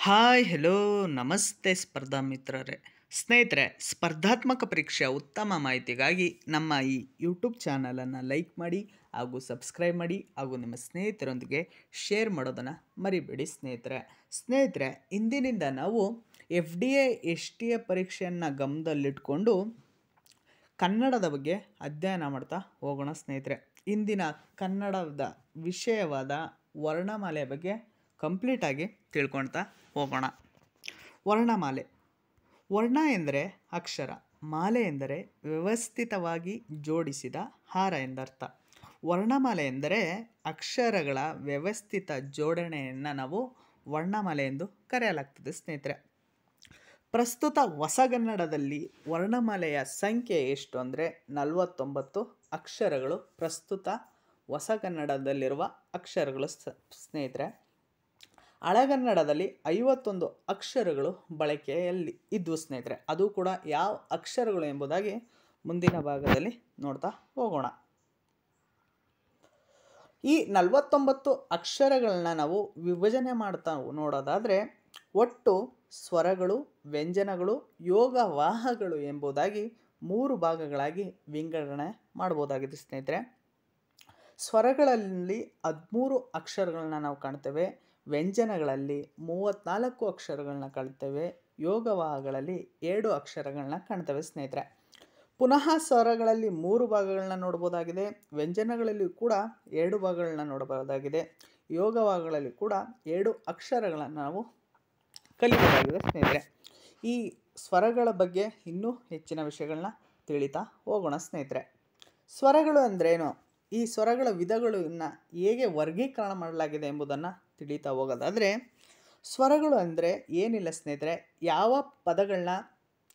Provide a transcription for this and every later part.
Hi hello ನಮಸ್ತೆ ಸ್ಪರ್ಧಾ ಮಿತ್ರರೇ. ಸ್ನೇಹಿತರೆ, ಸ್ಪರ್ಧಾತ್ಮಕ ಪರೀಕ್ಷೆಯ ಉತ್ತಮ ಮಾಹಿತಿಗಾಗಿ ನಮ್ಮ ಈ ಯೂಟ್ಯೂಬ್ ಚಾನಲನ್ನು ಲೈಕ್ ಮಾಡಿ ಹಾಗೂ ಸಬ್ಸ್ಕ್ರೈಬ್ ಮಾಡಿ ಹಾಗೂ ನಿಮ್ಮ ಸ್ನೇಹಿತರೊಂದಿಗೆ ಶೇರ್ ಮಾಡೋದನ್ನು ಮರಿಬೇಡಿ ಸ್ನೇಹಿತರೆ, ಇಂದಿನಿಂದ ನಾವು FDA STA ಪರೀಕ್ಷೆಯನ್ನು ಗಮನದಲ್ಲಿಟ್ಕೊಂಡು ಕನ್ನಡದ ಬಗ್ಗೆ ಅಧ್ಯಯನ ಮಾಡ್ತಾ ಹೋಗೋಣ ಸ್ನೇಹಿತರೆ. ಇಂದಿನ ಕನ್ನಡದ ವಿಷಯವಾದ ವರ್ಣಮಾಲೆ ಬಗ್ಗೆ ಕಂಪ್ಲೀಟಾಗಿ ತಿಳ್ಕೊಳ್ತಾ ಹೋಗೋಣ. ವರ್ಣಮಾಲೆ. ವರ್ಣ ಎಂದರೆ ಅಕ್ಷರ, ಮಾಲೆ ಎಂದರೆ ವ್ಯವಸ್ಥಿತವಾಗಿ ಜೋಡಿಸಿದ ಹಾರ ಎಂದರ್ಥ. ವರ್ಣಮಾಲೆ ಎಂದರೆ ಅಕ್ಷರಗಳ ವ್ಯವಸ್ಥಿತ ಜೋಡಣೆಯನ್ನು ನಾವು ವರ್ಣಮಾಲೆ ಎಂದು ಕರೆಯಲಾಗ್ತದೆ ಸ್ನೇಹಿತರೆ. ಪ್ರಸ್ತುತ ಹೊಸಗನ್ನಡದಲ್ಲಿ ವರ್ಣಮಾಲೆಯ ಸಂಖ್ಯೆ ಎಷ್ಟು ಅಂದರೆ 49 ಅಕ್ಷರಗಳು ಪ್ರಸ್ತುತ ಹೊಸಗನ್ನಡದಲ್ಲಿರುವ ಅಕ್ಷರಗಳು ಸ್ನೇಹಿತರೆ. ಹಳೆಗನ್ನಡದಲ್ಲಿ 51 ಅಕ್ಷರಗಳು ಬಳಕೆಯಲ್ಲಿ ಇದ್ವು ಸ್ನೇಹಿತರೆ. ಅದು ಕೂಡ ಯಾವ ಅಕ್ಷರಗಳು ಎಂಬುದಾಗಿ ಮುಂದಿನ ಭಾಗದಲ್ಲಿ ನೋಡ್ತಾ ಹೋಗೋಣ. ಈ 49 ಅಕ್ಷರಗಳನ್ನ ನಾವು ವಿಭಜನೆ ಮಾಡ್ತಾ ನೋಡೋದಾದರೆ ಒಟ್ಟು ಸ್ವರಗಳು, ವ್ಯಂಜನಗಳು, ಯೋಗವಾಹಗಳು ಎಂಬುದಾಗಿ 3 ಭಾಗಗಳಾಗಿ ವಿಂಗಡಣೆ ಮಾಡ್ಬೋದಾಗಿದೆ ಸ್ನೇಹಿತರೆ. ಸ್ವರಗಳಲ್ಲಿ 13 ಅಕ್ಷರಗಳನ್ನ ನಾವು ಕಾಣ್ತೇವೆ, ವ್ಯಂಜನಗಳಲ್ಲಿ 34 ಅಕ್ಷರಗಳನ್ನ ಕಾಣ್ತೇವೆ, ಯೋಗವಾಹಗಳಲ್ಲಿ 7 ಅಕ್ಷರಗಳನ್ನ ಕಾಣ್ತೇವೆ ಸ್ನೇಹಿತರೆ. ಪುನಃ ಸ್ವರಗಳಲ್ಲಿ 3 ಭಾಗಗಳನ್ನ ನೋಡ್ಬೋದಾಗಿದೆ, ವ್ಯಂಜನಗಳಲ್ಲಿ ಕೂಡ 2 ಭಾಗಗಳನ್ನ ನೋಡಬಹುದಾಗಿದೆ, ಯೋಗವಾಹಗಳಲ್ಲಿ ಕೂಡ 2 ಅಕ್ಷರಗಳನ್ನು ನಾವು ಕಲಿಯಬಹುದಾಗಿದೆ ಸ್ನೇಹಿತರೆ. ಈ ಸ್ವರಗಳ ಬಗ್ಗೆ ಇನ್ನೂ ಹೆಚ್ಚಿನ ವಿಷಯಗಳನ್ನ ತಿಳಿತಾ ಹೋಗೋಣ ಸ್ನೇಹಿತರೆ. ಸ್ವರಗಳು ಅಂದ್ರೇನು, ಈ ಸ್ವರಗಳ ವಿಧಗಳನ್ನು ಹೇಗೆ ವರ್ಗೀಕರಣ ಮಾಡಲಾಗಿದೆ ಎಂಬುದನ್ನು ತಿಳಿತಾ ಹೋಗೋದಾದರೆ, ಸ್ವರಗಳು ಅಂದರೆ ಏನಿಲ್ಲ ಸ್ನೇಹಿತರೆ, ಯಾವ ಪದಗಳನ್ನ,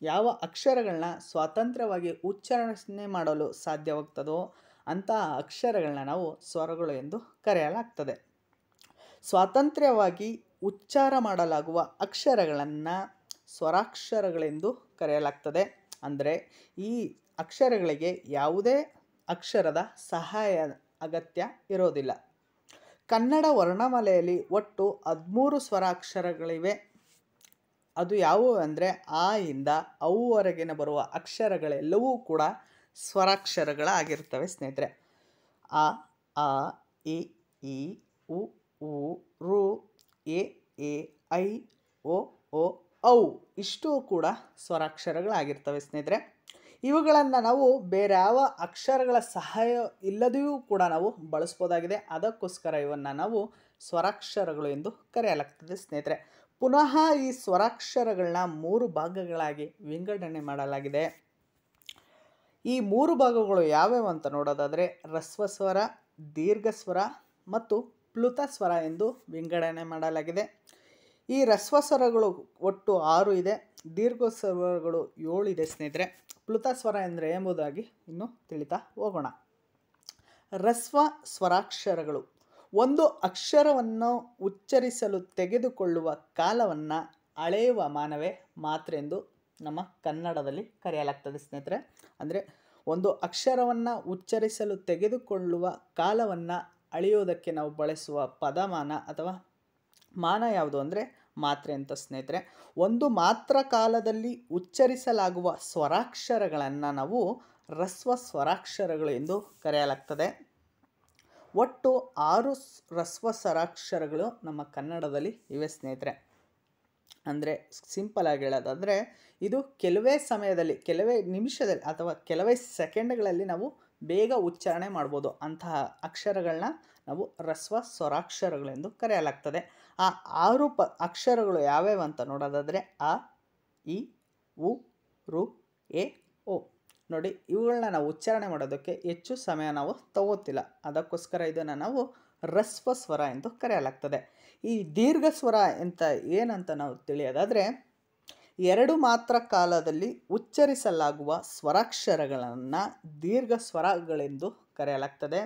ಯಾವ ಅಕ್ಷರಗಳನ್ನ ಸ್ವತಂತ್ರವಾಗಿ ಉಚ್ಚಾರಣೆ ಮಾಡಲು ಸಾಧ್ಯವಾಗ್ತದೋ ಅಂತಹ ಅಕ್ಷರಗಳನ್ನ ನಾವು ಸ್ವರಗಳು ಎಂದು ಕರೆಯಲಾಗ್ತದೆ. ಸ್ವಾತಂತ್ರ್ಯವಾಗಿ ಉಚ್ಚಾರ ಮಾಡಲಾಗುವ ಅಕ್ಷರಗಳನ್ನು ಸ್ವರಾಕ್ಷರಗಳೆಂದು ಕರೆಯಲಾಗ್ತದೆ. ಅಂದರೆ ಈ ಅಕ್ಷರಗಳಿಗೆ ಯಾವುದೇ ಅಕ್ಷರದ ಸಹಾಯ ಅಗತ್ಯ ಇರೋದಿಲ್ಲ. ಕನ್ನಡ ವರ್ಣಮಾಲೆಯಲ್ಲಿ ಒಟ್ಟು 13 ಸ್ವರಾಕ್ಷರಗಳಿವೆ. ಅದು ಯಾವುವು ಅಂದರೆ ಆ ಇಂದ ಅವುವರೆಗಿನ ಬರುವ ಅಕ್ಷರಗಳೆಲ್ಲವೂ ಕೂಡ ಸ್ವರಾಕ್ಷರಗಳಾಗಿರ್ತವೆ ಸ್ನೇಹಿತರೆ. ಅ, ಆ, ಇ, ಈ, ಉ, ಊ, ಋ, ಎ, ಐ, ಓ, ಔ ಇಷ್ಟು ಕೂಡ ಸ್ವರಾಕ್ಷರಗಳಾಗಿರ್ತವೆ ಸ್ನೇಹಿತರೆ. ಇವುಗಳನ್ನು ನಾವು ಬೇರೆ ಯಾವ ಅಕ್ಷರಗಳ ಸಹಾಯ ಇಲ್ಲದೆಯೂ ಕೂಡ ನಾವು ಬಳಸ್ಬೋದಾಗಿದೆ. ಅದಕ್ಕೋಸ್ಕರ ಇವನ್ನು ನಾವು ಸ್ವರಾಕ್ಷರಗಳು ಎಂದು ಕರೆಯಲಾಗ್ತದೆ ಸ್ನೇಹಿತರೆ. ಪುನಃ ಈ ಸ್ವರಾಕ್ಷರಗಳನ್ನ 3 ಭಾಗಗಳಾಗಿ ವಿಂಗಡಣೆ ಮಾಡಲಾಗಿದೆ. ಈ 3 ಭಾಗಗಳು ಯಾವ್ಯಾವು ಅಂತ ನೋಡೋದಾದರೆ ಹ್ರಸ್ವ ಸ್ವರ, ದೀರ್ಘ ಸ್ವರ ಮತ್ತು ಪ್ಲುತ ಸ್ವರ ಎಂದು ವಿಂಗಡಣೆ ಮಾಡಲಾಗಿದೆ. ಈ ಹ್ರಸ್ವ ಸ್ವರಗಳು ಒಟ್ಟು 6 ಇದೆ, ದೀರ್ಘ ಸ್ವರಗಳು 7 ಇದೆ ಸ್ನೇಹಿತರೆ. ಪ್ಲುತ ಸ್ವರ ಎಂದರೆ ಎಂಬುದಾಗಿ ಇನ್ನು ತಿಳಿತಾ ಹೋಗೋಣ. ಹ್ರಸ್ವ ಸ್ವರಾಕ್ಷರಗಳು ಒಂದು ಅಕ್ಷರವನ್ನು ಉಚ್ಚರಿಸಲು ತೆಗೆದುಕೊಳ್ಳುವ ಕಾಲವನ್ನು ಅಳೆಯುವ ಮಾನವೇ ಮಾತ್ರೆ ಎಂದು ನಮ್ಮ ಕನ್ನಡದಲ್ಲಿ ಕರೆಯಲಾಗ್ತದೆ ಸ್ನೇಹಿತರೆ. ಅಂದರೆ ಒಂದು ಅಕ್ಷರವನ್ನು ಉಚ್ಚರಿಸಲು ತೆಗೆದುಕೊಳ್ಳುವ ಕಾಲವನ್ನು ಅಳೆಯೋದಕ್ಕೆ ನಾವು ಬಳಸುವ ಪದಮಾನ ಅಥವಾ ಮಾನ ಯಾವುದು ಅಂದರೆ ಮಾತ್ರೆ ಅಂತ ಸ್ನೇಹಿತರೆ. ಒಂದು ಮಾತ್ರ ಕಾಲದಲ್ಲಿ ಉಚ್ಚರಿಸಲಾಗುವ ಸ್ವರಾಕ್ಷರಗಳನ್ನು ನಾವು ಹ್ರಸ್ವ ಸ್ವರಾಕ್ಷರಗಳು ಎಂದು ಕರೆಯಲಾಗ್ತದೆ. ಒಟ್ಟು 6 ಹ್ರಸ್ವ ಸ್ವರಾಕ್ಷರಗಳು ನಮ್ಮ ಕನ್ನಡದಲ್ಲಿ ಇವೆ ಸ್ನೇಹಿತರೆ. ಅಂದರೆ ಸಿಂಪಲ್ ಆಗಿ ಹೇಳೋದಾದರೆ ಇದು ಕೆಲವೇ ಸಮಯದಲ್ಲಿ, ಕೆಲವೇ ನಿಮಿಷದಲ್ಲಿ ಅಥವಾ ಕೆಲವೇ ಸೆಕೆಂಡ್ಗಳಲ್ಲಿ ನಾವು ಬೇಗ ಉಚ್ಚಾರಣೆ ಮಾಡ್ಬೋದು. ಅಂತಹ ಅಕ್ಷರಗಳನ್ನ ನಾವು ಹ್ರಸ್ವ ಸ್ವರಾಕ್ಷರಗಳೆಂದು ಕರೆಯಲಾಗ್ತದೆ. ಆ 6 ಅಕ್ಷರಗಳು ಯಾವ್ಯಾವು ಅಂತ ನೋಡೋದಾದರೆ ಅ, ಇ, ಉ, ಋ, ಎ, ಓ. ನೋಡಿ, ಇವುಗಳನ್ನ ನಾವು ಉಚ್ಚಾರಣೆ ಮಾಡೋದಕ್ಕೆ ಹೆಚ್ಚು ಸಮಯ ನಾವು ತಗೋತಿಲ್ಲ. ಅದಕ್ಕೋಸ್ಕರ ಇದನ್ನು ನಾವು ಹ್ರಸ್ವ ಸ್ವರ ಎಂದು ಕರೆಯಲಾಗ್ತದೆ. ಈ ದೀರ್ಘ ಸ್ವರ ಅಂತ ಏನಂತ ನಾವು ತಿಳಿಯೋದಾದರೆ 2 ಮಾತ್ರ ಕಾಲದಲ್ಲಿ ಉಚ್ಚರಿಸಲಾಗುವ ಸ್ವರಾಕ್ಷರಗಳನ್ನು ದೀರ್ಘ ಸ್ವರಗಳೆಂದು ಕರೆಯಲಾಗ್ತದೆ.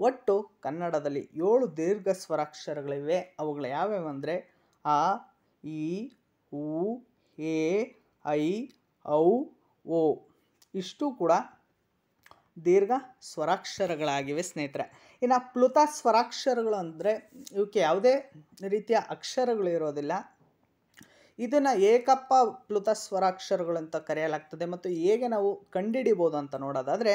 ಒಟ್ಟು ಕನ್ನಡದಲ್ಲಿ 7 ದೀರ್ಘ ಸ್ವರಾಕ್ಷರಗಳಿವೆ. ಅವುಗಳು ಯಾವ್ಯಾವು ಅಂದರೆ ಆ, ಈ, ಉ, ಎ, ಐ, ಔ, ಓ ಇಷ್ಟು ಕೂಡ ದೀರ್ಘ ಸ್ವರಾಕ್ಷರಗಳಾಗಿವೆ ಸ್ನೇಹಿತರೆ. ಇನ್ನು ಪ್ಲುತ ಸ್ವರಾಕ್ಷರಗಳು ಅಂದರೆ ಇವಕ್ಕೆ ಯಾವುದೇ ರೀತಿಯ ಅಕ್ಷರಗಳು ಇರೋದಿಲ್ಲ. ಇದನ್ನು ಏಕಪ್ಪ ಪ್ಲುತ ಸ್ವರಾಕ್ಷರಗಳು ಅಂತ ಕರೆಯಲಾಗ್ತದೆ. ಮತ್ತು ಹೇಗೆ ನಾವು ಕಂಡುಹಿಡಿಬೋದು ಅಂತ ನೋಡೋದಾದರೆ,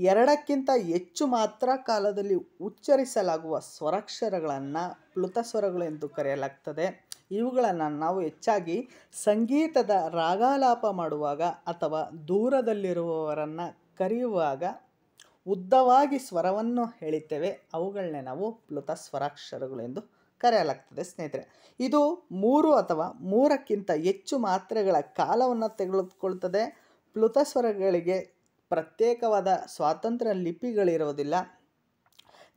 ಎರಡಕ್ಕಿಂತ ಹೆಚ್ಚು ಮಾತ್ರ ಕಾಲದಲ್ಲಿ ಉಚ್ಚರಿಸಲಾಗುವ ಸ್ವರಾಕ್ಷರಗಳನ್ನು ಪ್ಲುತ ಸ್ವರಗಳು ಎಂದು ಕರೆಯಲಾಗ್ತದೆ. ಇವುಗಳನ್ನು ನಾವು ಹೆಚ್ಚಾಗಿ ಸಂಗೀತದ ರಾಗಾಲಾಪ ಮಾಡುವಾಗ ಅಥವಾ ದೂರದಲ್ಲಿರುವವರನ್ನು ಕರೆಯುವಾಗ ಉದ್ದವಾಗಿ ಸ್ವರವನ್ನು ಹೇಳುತ್ತೇವೆ. ಅವುಗಳನ್ನೇ ನಾವು ಪ್ಲುತ ಸ್ವರಾಕ್ಷರಗಳು ಎಂದು ಕರೆಯಲಾಗ್ತದೆ ಸ್ನೇಹಿತರೆ. ಇದು 3 ಅಥವಾ 3ಕ್ಕಿಂತ ಹೆಚ್ಚು ಮಾತ್ರೆಗಳ ಕಾಲವನ್ನು ತೆಗೆದುಕೊಳ್ತದೆ. ಪ್ಲುತ ಸ್ವರಗಳಿಗೆ ಪ್ರತ್ಯೇಕವಾದ ಸ್ವಾತಂತ್ರ್ಯ ಲಿಪಿಗಳಿರುವುದಿಲ್ಲ.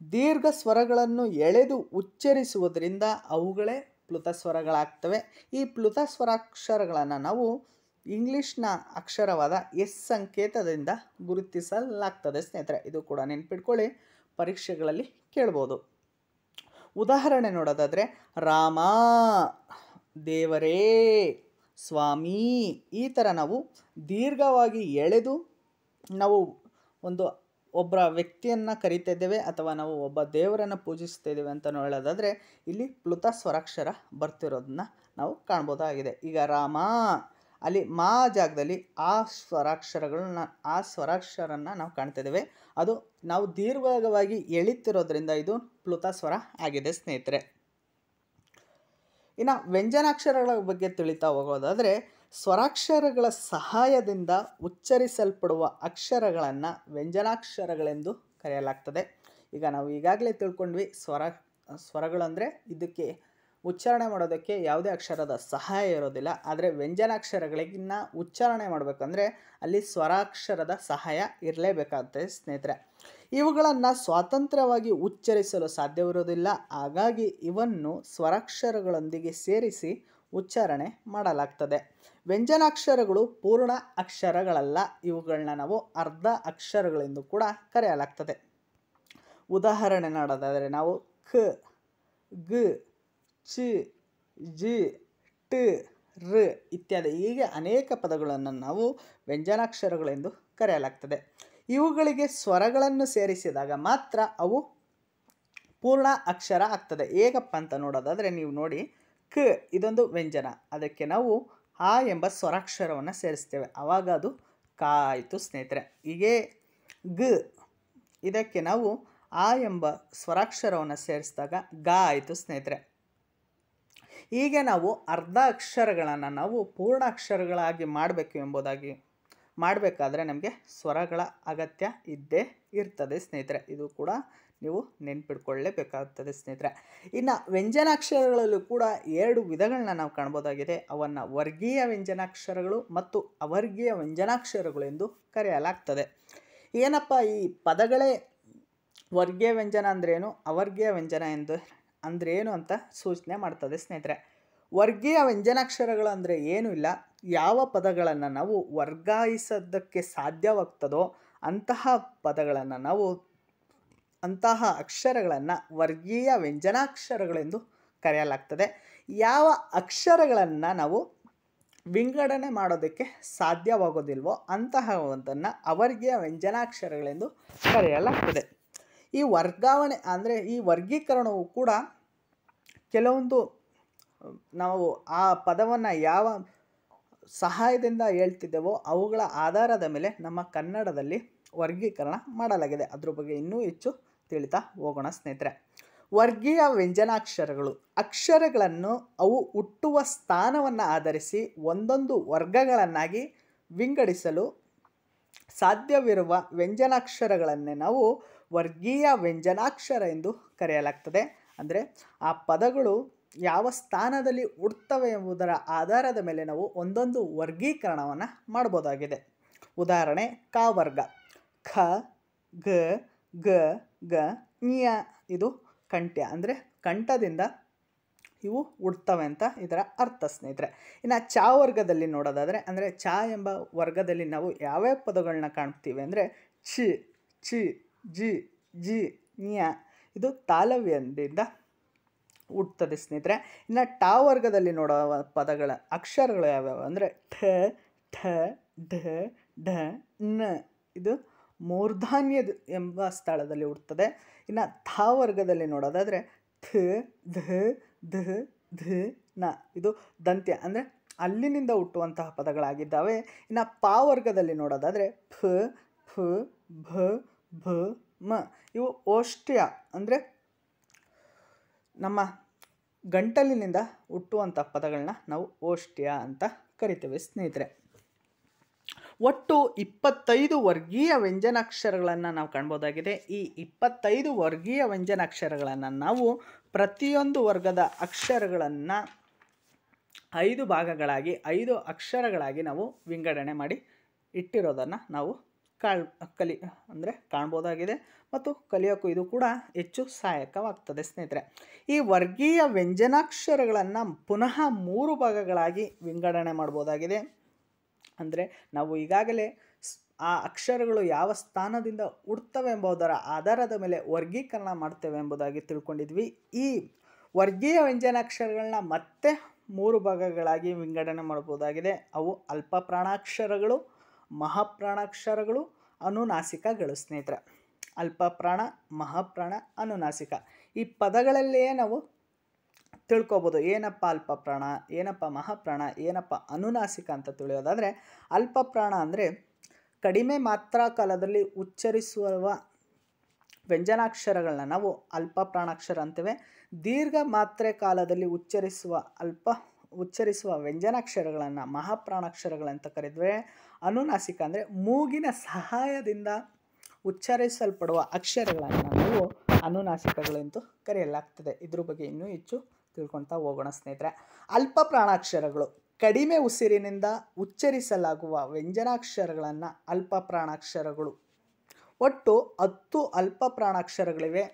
ದೀರ್ಘ ಸ್ವರಗಳನ್ನು ಎಳೆದು ಉಚ್ಚರಿಸುವುದರಿಂದ ಅವುಗಳೇ ಪ್ಲುತ ಸ್ವರಗಳಾಗ್ತವೆ. ಈ ಪ್ಲುತ ಸ್ವರಾಕ್ಷರಗಳನ್ನು ನಾವು ಇಂಗ್ಲೀಷ್ನ ಅಕ್ಷರವಾದ ಎಸ್ ಸಂಕೇತದಿಂದ ಗುರುತಿಸಲಾಗ್ತದೆ ಸ್ನೇಹಿತರೆ. ಇದು ಕೂಡ ನೆನ್ಪಿಟ್ಕೊಳ್ಳಿ, ಪರೀಕ್ಷೆಗಳಲ್ಲಿ ಕೇಳ್ಬೋದು. ಉದಾಹರಣೆ ನೋಡೋದಾದರೆ ರಾಮ, ದೇವರೇ, ಸ್ವಾಮಿ, ಈ ಥರ ನಾವು ದೀರ್ಘವಾಗಿ ಎಳೆದು ನಾವು ಒಬ್ಬರ ವ್ಯಕ್ತಿಯನ್ನು ಕರಿತಾ ಇದ್ದೇವೆ ಅಥವಾ ನಾವು ಒಬ್ಬ ದೇವರನ್ನು ಪೂಜಿಸ್ತಾ ಇದ್ದೇವೆ ಅಂತ ಹೇಳೋದಾದರೆ ಇಲ್ಲಿ ಪ್ಲುತ ಸ್ವರಾಕ್ಷರ ಬರ್ತಿರೋದನ್ನ ನಾವು ಕಾಣ್ಬೋದಾಗಿದೆ. ಈಗ ರಾಮ, ಅಲ್ಲಿ ಮಾ ಜಾಗದಲ್ಲಿ ಆ ಸ್ವರಾಕ್ಷರನ್ನು ನಾವು ಕಾಣ್ತಾ ಇದ್ದೇವೆ. ಅದು ನಾವು ದೀರ್ಘವಾಗಿ ಎಳಿತಿರೋದ್ರಿಂದ ಇದು ಪ್ಲುತ ಸ್ವರ ಆಗಿದೆ ಸ್ನೇಹಿತರೆ. ಇನ್ನು ವ್ಯಂಜನಾಕ್ಷರಗಳ ಬಗ್ಗೆ ತಿಳಿತಾ ಹೋಗೋದಾದರೆ, ಸ್ವರಾಕ್ಷರಗಳ ಸಹಾಯದಿಂದ ಉಚ್ಚರಿಸಲ್ಪಡುವ ಅಕ್ಷರಗಳನ್ನು ವ್ಯಂಜನಾಕ್ಷರಗಳೆಂದು ಕರೆಯಲಾಗ್ತದೆ. ಈಗ ನಾವು ಈಗಾಗಲೇ ತಿಳ್ಕೊಂಡ್ವಿ, ಸ್ವರಗಳು ಅಂದರೆ ಇದಕ್ಕೆ ಉಚ್ಚಾರಣೆ ಮಾಡೋದಕ್ಕೆ ಯಾವುದೇ ಅಕ್ಷರದ ಸಹಾಯ ಇರೋದಿಲ್ಲ. ಆದರೆ ವ್ಯಂಜನಾಕ್ಷರಗಳಿಗಿನ್ನ ಉಚ್ಚಾರಣೆ ಮಾಡಬೇಕಂದ್ರೆ ಅಲ್ಲಿ ಸ್ವರಾಕ್ಷರದ ಸಹಾಯ ಇರಲೇಬೇಕಾಗುತ್ತೆ ಸ್ನೇಹಿತರೆ. ಇವುಗಳನ್ನು ಸ್ವತಂತ್ರವಾಗಿ ಉಚ್ಚರಿಸಲು ಸಾಧ್ಯವಿರೋದಿಲ್ಲ. ಹಾಗಾಗಿ ಇವನ್ನು ಸ್ವರಾಕ್ಷರಗಳೊಂದಿಗೆ ಸೇರಿಸಿ ಉಚ್ಚಾರಣೆ ಮಾಡಲಾಗ್ತದೆ. ವ್ಯಂಜನಾಕ್ಷರಗಳು ಪೂರ್ಣ ಅಕ್ಷರಗಳಲ್ಲ. ಇವುಗಳನ್ನ ನಾವು ಅರ್ಧ ಅಕ್ಷರಗಳೆಂದು ಕೂಡ ಕರೆಯಲಾಗ್ತದೆ. ಉದಾಹರಣೆ ನೋಡೋದಾದರೆ ನಾವು ಕ, ಗ, ಚ, ಜ, ಟ, ರ ಇತ್ಯಾದಿ ಹೀಗೆ ಅನೇಕ ಪದಗಳನ್ನು ನಾವು ವ್ಯಂಜನಾಕ್ಷರಗಳೆಂದು ಕರೆಯಲಾಗ್ತದೆ. ಇವುಗಳಿಗೆ ಸ್ವರಗಳನ್ನು ಸೇರಿಸಿದಾಗ ಮಾತ್ರ ಅವು ಪೂರ್ಣ ಅಕ್ಷರ ಆಗ್ತದೆ. ಹೇಗಪ್ಪ ಅಂತ ನೋಡೋದಾದರೆ ನೀವು ನೋಡಿ, ಕ ಇದೊಂದು ವ್ಯಂಜನ, ಅದಕ್ಕೆ ನಾವು ಆ ಎಂಬ ಸ್ವರಾಕ್ಷರವನ್ನು ಸೇರಿಸ್ತೇವೆ, ಆವಾಗ ಅದು ಕ ಆಯಿತು ಸ್ನೇಹಿತರೆ. ಹೀಗೆ ಗ ಇದಕ್ಕೆ ನಾವು ಆ ಎಂಬ ಸ್ವರಾಕ್ಷರವನ್ನು ಸೇರಿಸಿದಾಗ ಗ ಆಯಿತು ಸ್ನೇಹಿತರೆ. ಹೀಗೆ ನಾವು ಅರ್ಧ ಅಕ್ಷರಗಳನ್ನು ನಾವು ಪೂರ್ಣ ಅಕ್ಷರಗಳಾಗಿ ಮಾಡಬೇಕಾದ್ರೆ ನಮಗೆ ಸ್ವರಗಳ ಅಗತ್ಯ ಇದ್ದೇ ಇರ್ತದೆ ಸ್ನೇಹಿತರೆ. ಇದು ಕೂಡ ನೀವು ನೆನ್ಪಿಟ್ಕೊಳ್ಳೇಬೇಕಾಗ್ತದೆ ಸ್ನೇಹಿತರೆ. ಇನ್ನು ವ್ಯಂಜನಾಕ್ಷರಗಳಲ್ಲೂ ಕೂಡ 2 ವಿಧಗಳನ್ನ ನಾವು ಕಾಣ್ಬೋದಾಗಿದೆ. ಅವನ್ನು ವರ್ಗೀಯ ವ್ಯಂಜನಾಕ್ಷರಗಳು ಮತ್ತು ಅವರ್ಗೀಯ ವ್ಯಂಜನಾಕ್ಷರಗಳು ಎಂದು ಕರೆಯಲಾಗ್ತದೆ. ಏನಪ್ಪ ಈ ಪದಗಳೇ ವರ್ಗೀಯ ವ್ಯಂಜನ ಅಂದ್ರೇನು, ಅವರ್ಗೀಯ ವ್ಯಂಜನ ಅಂದ್ರೇನು ಅಂತ ಸೂಚನೆ ಮಾಡ್ತದೆ ಸ್ನೇಹಿತರೆ. ವರ್ಗೀಯ ವ್ಯಂಜನಾಕ್ಷರಗಳು ಅಂದರೆ ಏನೂ ಇಲ್ಲ, ಯಾವ ಪದಗಳನ್ನು ನಾವು ವರ್ಗಾಯಿಸೋದಕ್ಕೆ ಸಾಧ್ಯವಾಗ್ತದೋ ಅಂತಹ ಪದಗಳನ್ನು ನಾವು ಅಂತಹ ಅಕ್ಷರಗಳನ್ನು ವರ್ಗೀಯ ವ್ಯಂಜನಾಕ್ಷರಗಳೆಂದು ಕರೆಯಲಾಗ್ತದೆ. ಯಾವ ಅಕ್ಷರಗಳನ್ನು ನಾವು ವಿಂಗಡಣೆ ಮಾಡೋದಕ್ಕೆ ಸಾಧ್ಯವಾಗೋದಿಲ್ವೋ ಅಂತಹವನ್ನು ಅವರ್ಗೀಯ ವ್ಯಂಜನಾಕ್ಷರಗಳೆಂದು ಕರೆಯಲಾಗ್ತದೆ. ಈ ವರ್ಗಾವಣೆ ಅಂದರೆ ಈ ವರ್ಗೀಕರಣವು ಕೂಡ ಕೆಲವೊಂದು ನಾವು ಆ ಪದವನ್ನು ಯಾವ ಸಹಾಯದಿಂದ ಹೇಳ್ತಿದ್ದೇವೋ ಅವುಗಳ ಆಧಾರದ ಮೇಲೆ ನಮ್ಮ ಕನ್ನಡದಲ್ಲಿ ವರ್ಗೀಕರಣ ಮಾಡಲಾಗಿದೆ. ಅದ್ರ ಬಗ್ಗೆ ಇನ್ನೂ ಹೆಚ್ಚು ತಿಳಿತಾ ಹೋಗೋಣ ಸ್ನೇಹಿತರೆ. ವರ್ಗೀಯ ವ್ಯಂಜನಾಕ್ಷರಗಳು ಅಕ್ಷರಗಳನ್ನು ಅವು ಹುಟ್ಟುವ ಸ್ಥಾನವನ್ನು ಆಧರಿಸಿ ಒಂದೊಂದು ವರ್ಗಗಳನ್ನಾಗಿ ವಿಂಗಡಿಸಲು ಸಾಧ್ಯವಿರುವ ವ್ಯಂಜನಾಕ್ಷರಗಳನ್ನೇ ನಾವು ವರ್ಗೀಯ ವ್ಯಂಜನಾಕ್ಷರ ಎಂದು ಕರೆಯಲಾಗ್ತದೆ. ಅಂದರೆ ಆ ಪದಗಳು ಯಾವ ಸ್ಥಾನದಲ್ಲಿ ಹುಡ್ತವೆ ಎಂಬುದರ ಆಧಾರದ ಮೇಲೆ ನಾವು ಒಂದೊಂದು ವರ್ಗೀಕರಣವನ್ನು ಮಾಡ್ಬೋದಾಗಿದೆ. ಉದಾಹರಣೆ ಕ ವರ್ಗ, ಖ, ಗ, ಗ, ಗ, ಞ ಇದು ಕಂಠ್ಯ, ಅಂದರೆ ಕಂಠದಿಂದ ಇವು ಹುಡ್ತವೆ ಅಂತ ಇದರ ಅರ್ಥ ಸ್ನೇಹಿತರೆ. ಇನ್ನು ಚ ವರ್ಗದಲ್ಲಿ ನೋಡೋದಾದರೆ, ಅಂದರೆ ಚ ಎಂಬ ವರ್ಗದಲ್ಲಿ ನಾವು ಯಾವ್ಯಾವ ಪದಗಳನ್ನ ಕಾಣ್ತೀವಿ ಅಂದರೆ ಚ, ಚಿ, ಜಿ, ಜಿ, ಞ ಇದು ತಾಲವ್ಯದಿಂದ ಹುಡ್ತದೆ ಸ್ನೇಹಿತರೆ. ಇನ್ನು ಟ ವರ್ಗದಲ್ಲಿ ನೋಡುವ ಪದಗಳ ಅಕ್ಷರಗಳು ಯಾವ್ಯಾವು ಅಂದರೆ ಠ, ಠ, ಢ, ಢ, ನ ಇದು ಮೂರ್ಧಾನ್ಯ ಎಂಬ ಸ್ಥಳದಲ್ಲಿ ಹುಡ್ತದೆ. ಇನ್ನು ಥ ವರ್ಗದಲ್ಲಿ ನೋಡೋದಾದರೆ ಥ, ಧ, ಧ, ಧ, ನ ಇದು ದಂತ್ಯ, ಅಂದರೆ ಅಲ್ಲಿನಿಂದ ಹುಟ್ಟುವಂತಹ ಪದಗಳಾಗಿದ್ದಾವೆ. ಇನ್ನು ಪ ವರ್ಗದಲ್ಲಿ ನೋಡೋದಾದರೆ ಫ, ಫ, ಭ, ಭ, ಮ ಇವು ಓಷ್ಟ್ಯ ಅಂದರೆ ನಮ್ಮ ಗಂಟಲಿನಿಂದ ಹುಟ್ಟುವಂಥ ಪದಗಳನ್ನ ನಾವು ಓಷ್ಟ್ಯ ಅಂತ ಕರಿತೇವೆ ಸ್ನೇಹಿತರೆ. ಒಟ್ಟು 25 ವರ್ಗೀಯ ವ್ಯಂಜನಾಕ್ಷರಗಳನ್ನು ನಾವು ಕಾಣ್ಬೋದಾಗಿದೆ. ಈ 25 ವರ್ಗೀಯ ವ್ಯಂಜನಾಕ್ಷರಗಳನ್ನು ನಾವು ಪ್ರತಿಯೊಂದು ವರ್ಗದ ಅಕ್ಷರಗಳನ್ನು 5 ಭಾಗಗಳಾಗಿ 5 ಅಕ್ಷರಗಳಾಗಿ ನಾವು ವಿಂಗಡಣೆ ಮಾಡಿ ಇಟ್ಟಿರೋದನ್ನು ನಾವು ಕಾಣ್ಬೋದಾಗಿದೆ ಮತ್ತು ಕಲಿಯೋಕ್ಕೂ ಇದು ಕೂಡ ಹೆಚ್ಚು ಸಹಾಯಕವಾಗ್ತದೆ ಸ್ನೇಹಿತರೆ. ಈ ವರ್ಗೀಯ ವ್ಯಂಜನಾಕ್ಷರಗಳನ್ನು ಪುನಃ 3 ಭಾಗಗಳಾಗಿ ವಿಂಗಡಣೆ ಮಾಡ್ಬೋದಾಗಿದೆ. ಅಂದರೆ ನಾವು ಈಗಾಗಲೇ ಆ ಅಕ್ಷರಗಳು ಯಾವ ಸ್ಥಾನದಿಂದ ಹುಡ್ತವೆ ಎಂಬುದರ ಆಧಾರದ ಮೇಲೆ ವರ್ಗೀಕರಣ ಮಾಡ್ತೇವೆ ಎಂಬುದಾಗಿ ತಿಳ್ಕೊಂಡಿದ್ವಿ. ಈ ವರ್ಗೀಯ ವ್ಯಂಜನಾಕ್ಷರಗಳನ್ನ ಮತ್ತೆ 3 ಭಾಗಗಳಾಗಿ ವಿಂಗಡಣೆ ಮಾಡ್ಬೋದಾಗಿದೆ. ಅವು ಅಲ್ಪ ಪ್ರಾಣಾಕ್ಷರಗಳು, ಮಹಾಪ್ರಾಣಾಕ್ಷರಗಳು, ಅನುನಾಸಿಕಗಳು ಸ್ನೇಹಿತರೆ. ಅಲ್ಪ ಪ್ರಾಣ, ಮಹಾಪ್ರಾಣ, ಅನುನಾಸಿಕ ಈ ಪದಗಳಲ್ಲಿಯೇ ನಾವು ತಿಳ್ಕೊಬೋದು ಏನಪ್ಪ ಅಲ್ಪ ಪ್ರಾಣ, ಏನಪ್ಪ ಮಹಾಪ್ರಾಣ, ಏನಪ್ಪ ಅನುನಾಸಿಕ ಅಂತ ತಿಳಿಯೋದಾದರೆ, ಅಲ್ಪ ಪ್ರಾಣ ಅಂದರೆ ಕಡಿಮೆ ಮಾತ್ರಾ ಕಾಲದಲ್ಲಿ ಉಚ್ಚರಿಸುವ ವ್ಯಂಜನಾಕ್ಷರಗಳನ್ನ ನಾವು ಅಲ್ಪ ಪ್ರಾಣಾಕ್ಷರ ಅಂತೇವೆ. ದೀರ್ಘ ಮಾತ್ರೆ ಕಾಲದಲ್ಲಿ ಉಚ್ಚರಿಸುವ ವ್ಯಂಜನಾಕ್ಷರಗಳನ್ನು ಮಹಾಪ್ರಾಣಾಕ್ಷರಗಳಂತ ಕರೆದ್ವಿ. ಅನುನಾಸಿಕ ಅಂದರೆ ಮೂಗಿನ ಸಹಾಯದಿಂದ ಉಚ್ಚರಿಸಲ್ಪಡುವ ಅಕ್ಷರಗಳನ್ನು ನಾವು ಅನುನಾಸಿಕಗಳೆಂದು ಕರೆಯಲಾಗ್ತದೆ. ಇದ್ರ ಬಗ್ಗೆ ಇನ್ನೂ ಹೆಚ್ಚು ತಿಳ್ಕೊಳ್ತಾ ಹೋಗೋಣ ಸ್ನೇಹಿತರೆ. ಅಲ್ಪ ಪ್ರಾಣಾಕ್ಷರಗಳು ಕಡಿಮೆ ಉಸಿರಿನಿಂದ ಉಚ್ಚರಿಸಲಾಗುವ ವ್ಯಂಜನಾಕ್ಷರಗಳನ್ನು ಅಲ್ಪ ಪ್ರಾಣಾಕ್ಷರಗಳು. ಒಟ್ಟು 10 ಅಲ್ಪ ಪ್ರಾಣಾಕ್ಷರಗಳಿವೆ.